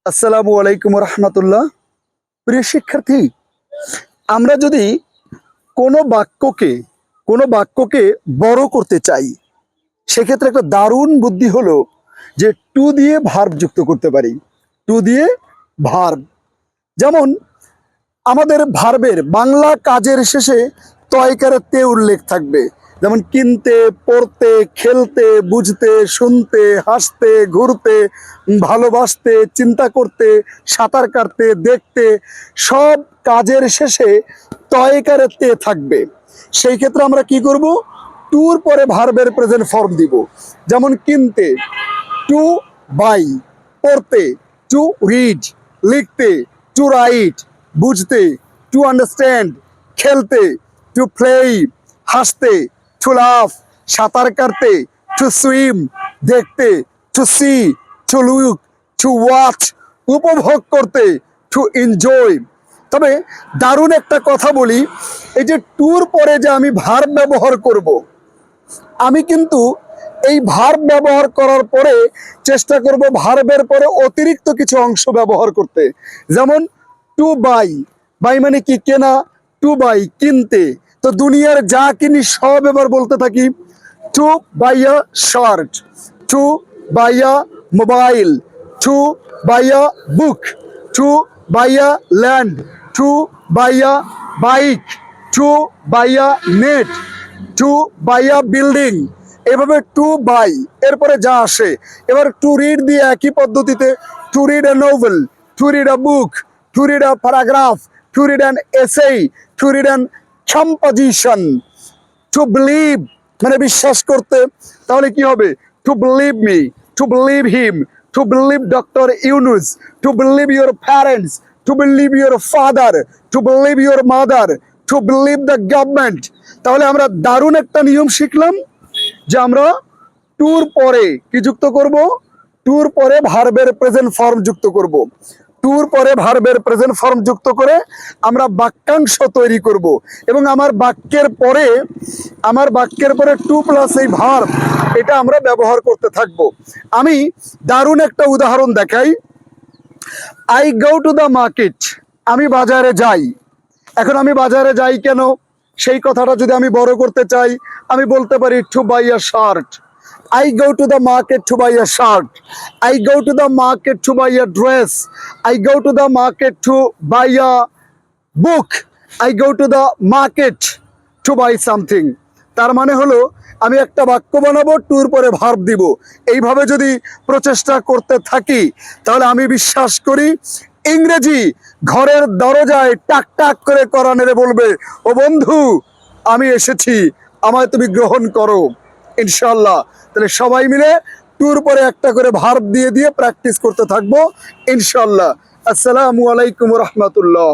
আসসালামু আলাইকুম রহমতুল্লাহ। প্রিয় শিক্ষার্থী, আমরা যদি কোনো বাক্যকে বড় করতে চাই, সেক্ষেত্রে একটা দারুণ বুদ্ধি হলো যে টু দিয়ে ভার্ব যুক্ত করতে পারি। টু দিয়ে ভার্ব, যেমন আমাদের ভার্বের বাংলা কাজের শেষে তয়কারের তে উল্লেখ থাকবে, যেমন কিনতে, পড়তে, খেলতে, বুঝতে, শুনতে, হাসতে, ঘুরতে, ভালোবাসতে, চিন্তা করতে, সাঁতার কাটতে, দেখতে, সব কাজের শেষে তয়কারের তে থাকবে। সেই ক্ষেত্রে আমরা কি করব? টুর পরে ভার্বের প্রেজেন্ট ফর্ম দিব। যেমন কিনতে টু বাই, পড়তে টু রিড, লিখতে টু রাইট, বুঝতে টু আন্ডারস্ট্যান্ড, খেলতে টু প্লে, হাসতে টু লাফ, সাঁতার কাটতে টু সুইম, দেখতে to see, to look, to watch, উপভোগ করতে টু এনজয়। তবে দারুণ একটা কথা বলি, এই যে টুর পরে যে আমি ভার্ব ব্যবহার করব, আমি কিন্তু এই ভার্ব ব্যবহার করার পরে চেষ্টা করব ভার্বের পরে অতিরিক্ত কিছু অংশ ব্যবহার করতে। যেমন টু বাই, বাই মানে কি? কেনা। টু বাই কিনতে, তো দুনিয়ার যা কিনি সব এবার বলতে থাকি। To buy a shirt, to buy a mobile, to buy a book, to buy a land, to buy a bike, to buy a net, to buy a building. এভাবে টু বাই এরপরে যা আসে। এবার টু রিড দিয়ে একই পদ্ধতিতে to read a novel, to read a book, to read a paragraph, to read an essay, to read an composition. To believe মানে বিশ্বাস করতে, তাহলে কি হবে? To believe me, to believe him, to believe doctor Yunus, to believe your parents, to believe your father, to believe your mother, to believe the government. তাহলে আমরা দারুণ একটা নিয়ম শিখলাম যে আমরা টুর পরে কি যুক্ত করব? টুর পরে ভার্বের প্রেজেন্ট ফর্ম যুক্ত করব। টুর পরে ভার্বের প্রেজেন্ট ফর্ম যুক্ত করে আমরা বাক্যাংশ তৈরি করব, এবং আমার বাক্যের পরে টু প্লাস এই ভার্ব, এটা আমরা ব্যবহার করতে থাকব। আমি দারুণ একটা উদাহরণ দেখাই। I go to the market, আমি বাজারে যাই। এখন আমি বাজারে যাই কেন? সেই কথাটা যদি আমি বড় করতে চাই, আমি বলতে পারি to buy a shirt. I go to the market to buy a shirt. I go to the market to buy a dress. I go to the market to buy a book. I go to the market to buy something. তার মানে হলো আমি একটা বাক্য বানাবো, টুর পরে verb দিব। এইভাবে যদি প্রচেষ্টা করতে থাকি, তাহলে আমি বিশ্বাস করি ইংরেজি ঘরের দরজায় টাক টাক করে কড়া নেড়ে বলবে, ও বন্ধু আমি এসেছি, আমায় তুমি গ্রহণ করো ইনশাল্লাহ। তাহলে সবাই মিলে টুর পরে একটা করে ভার্ব দিয়ে দিয়ে প্র্যাকটিস করতে থাকবো ইনশাল্লাহ। আসসালামু আলাইকুম রহমতুল্লাহ।